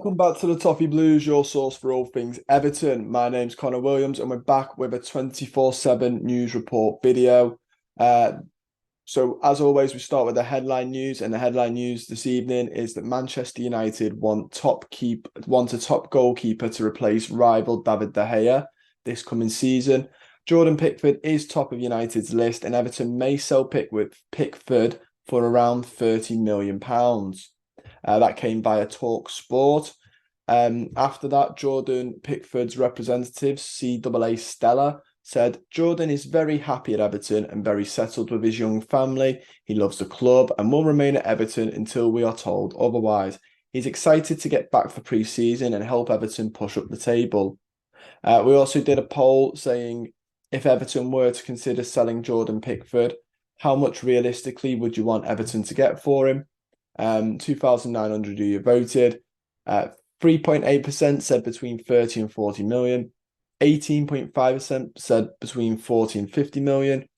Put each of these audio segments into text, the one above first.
Welcome back to the Toffee Blues, your source for all things Everton. My name's Connor Williams, and we're back with a 24/7 news report video. So, as always, we start with the headline news, and the headline news this evening is that Manchester United want a top goalkeeper to replace rival David De Gea this coming season. Jordan Pickford is top of United's list, and Everton may sell Pickford for around £30 million. That came via Talk Sport. After that, Jordan Pickford's representatives, CAA Stella, said Jordan is very happy at Everton and very settled with his young family. He loves the club and will remain at Everton until we are told otherwise. He's excited to get back for pre-season and help Everton push up the table. We also did a poll saying if Everton were to consider selling Jordan Pickford, how much realistically would you want Everton to get for him? 2,900 who you voted. 3.8% said between 30 and 40 million. 18.5% said between 40 and 50 million.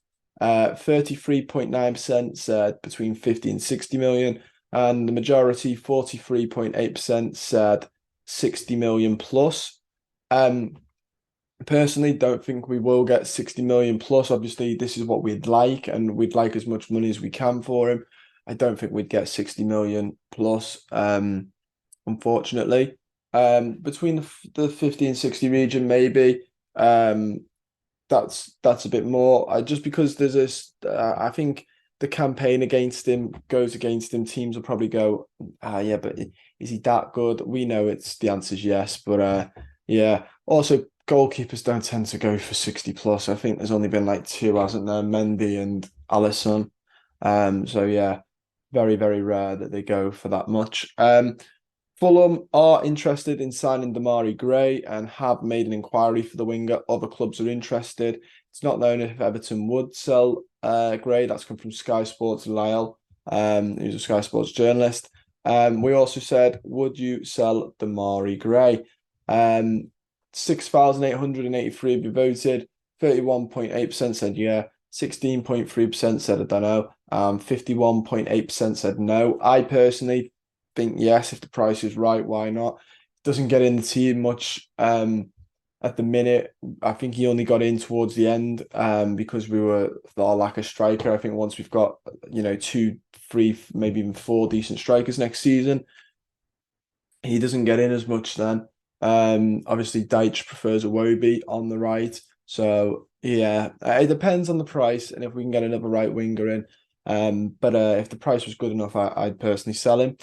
33.9% said between 50 and 60 million. And the majority, 43.8%, said 60 million plus. Personally, don't think we will get 60 million plus. Obviously, this is what we'd like, and we'd like as much money as we can for him. I don't think we'd get 60 million plus, unfortunately. Between the 50 and 60 region, maybe. That's a bit more. Just because there's this, I think the campaign against him goes against him. Teams will probably go, yeah, but is he that good? We know the answer's yes, but yeah. Also, goalkeepers don't tend to go for 60 plus. I think there's only been like two, hasn't there? Mendy and Alisson. So yeah. Very, very rare that they go for that much. Fulham are interested in signing DemarAI Gray and have made an inquiry for the winger. Other clubs are interested. It's not known if Everton would sell Gray. That's come from Sky Sports Lyle, who's a Sky Sports journalist. We also said, would you sell DemarAI Gray? 6,883 have voted. 31.8% said yeah. 16.3% said I don't know. 51.8% said no. I personally think yes, if the price is right, why not? Doesn't get in the team much at the minute. I think he only got in towards the end because we were our lack of striker. I think once we've got 2, 3, maybe even 4 decent strikers next season, he doesn't get in as much then. Obviously Deitch prefers Iwobi on the right. So yeah, it depends on the price and if we can get another right winger in. But if the price was good enough, I'd personally sell him.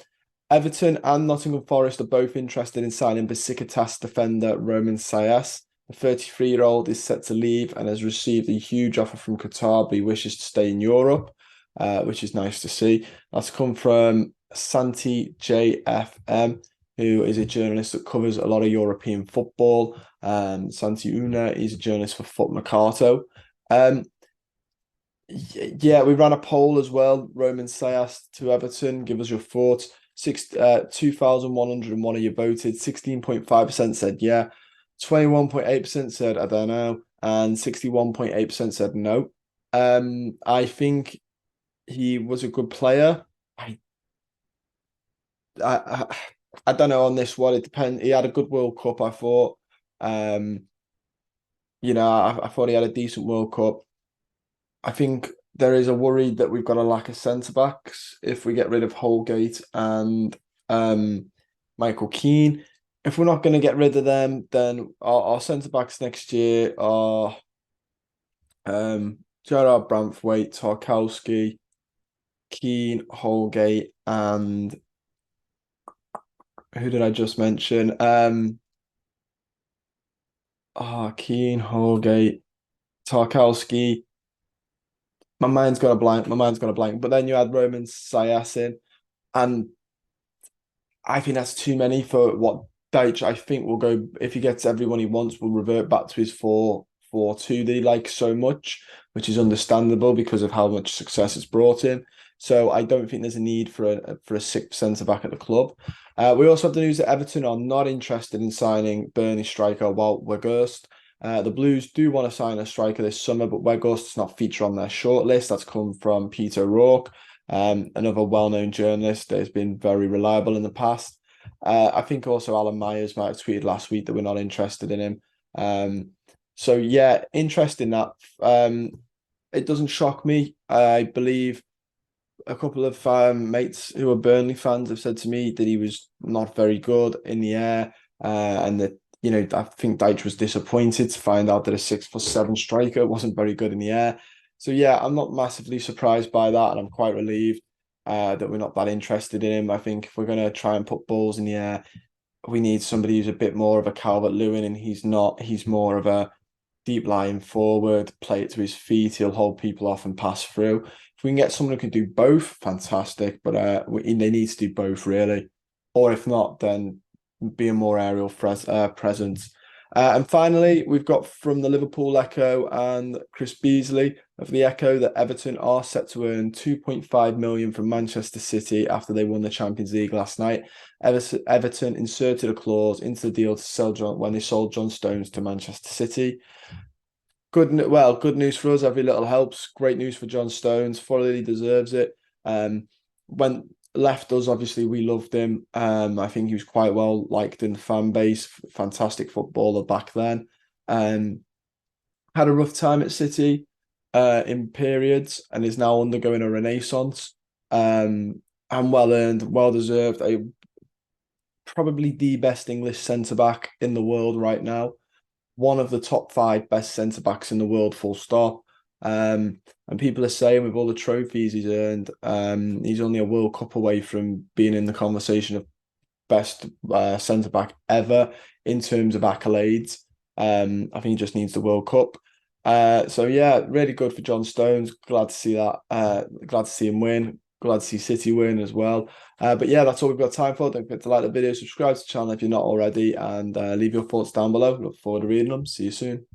Everton and Nottingham Forest are both interested in signing Besiktas defender Roman Sayas. The 33-year-old is set to leave and has received a huge offer from Qatar, but he wishes to stay in Europe, which is nice to see. That's come from Santi JFM, who is a journalist that covers a lot of European football. Santi Una is a journalist for Foot Mercato. Yeah, we ran a poll as well. Roman Sayas to Everton. Give us your thoughts. 2,101 of you voted. 16.5% said yeah. 21.8% said I don't know. And 61.8% said no. I think he was a good player. I don't know on this one. It depends. He had a good World Cup, I thought. I thought he had a decent World Cup. I think there is a worry that we've got a lack of centre-backs if we get rid of Holgate and Michael Keane. If we're not going to get rid of them, then our centre-backs next year are Gerard Branthwaite, Tarkowski, Keane, Holgate, and who did I just mention? Keane, Holgate, Tarkowski. My mind's gonna blank. But then you add Roman Sayas in, and I think that's too many for what Deitch, I think, will go. If he gets everyone he wants, will revert back to his 4-4-2 that he likes so much, which is understandable because of how much success it's brought him. So I don't think there's a need for a sixth centre back at the club. We also have the news that Everton are not interested in signing Burnley striker Wout Weghorst. The Blues do want to sign a striker this summer, but Weghorst does not feature on their shortlist. That's come from Peter O'Rourke, another well-known journalist that has been very reliable in the past. I think also Alan Myers might have tweeted last week that we're not interested in him. So yeah, interest in that. It doesn't shock me. I believe a couple of mates who are Burnley fans have said to me that he was not very good in the air, and that I think Dyche was disappointed to find out that a 6'7" striker wasn't very good in the air. So yeah, I'm not massively surprised by that, and I'm quite relieved that we're not that interested in him. I think if we're going to try and put balls in the air, we need somebody who's a bit more of a Calvert-Lewin, and he's not. He's more of a deep lying forward, play it to his feet. He'll hold people off and pass through. If we can get someone who can do both, fantastic. But they need to do both really, or if not, then be a more aerial presence. And finally, we've got from the Liverpool Echo and Chris Beasley of the Echo that Everton are set to earn 2.5 million from Manchester City after they won the Champions League last night. Everton inserted a clause into the deal to sell when they sold John Stones to Manchester City. Good news for us. Every little helps. Great news for John Stones. Fully deserves it. When left us, obviously we loved him. I think he was quite well liked in the fan base. Fantastic footballer back then. Had a rough time at City in periods, and is now undergoing a renaissance. And well earned, well deserved. Probably the best English centre back in the world right now. One of the top 5 best centre backs in the world, full stop. And people are saying with all the trophies he's earned, he's only a World Cup away from being in the conversation of best centre back ever in terms of accolades. I think he just needs the World Cup. So yeah, really good for John Stones. Glad to see that. Glad to see him win. Glad to see City win as well. But yeah, that's all we've got time for. Don't forget to like the video, subscribe to the channel if you're not already, and leave your thoughts down below. Look forward to reading them. See you soon.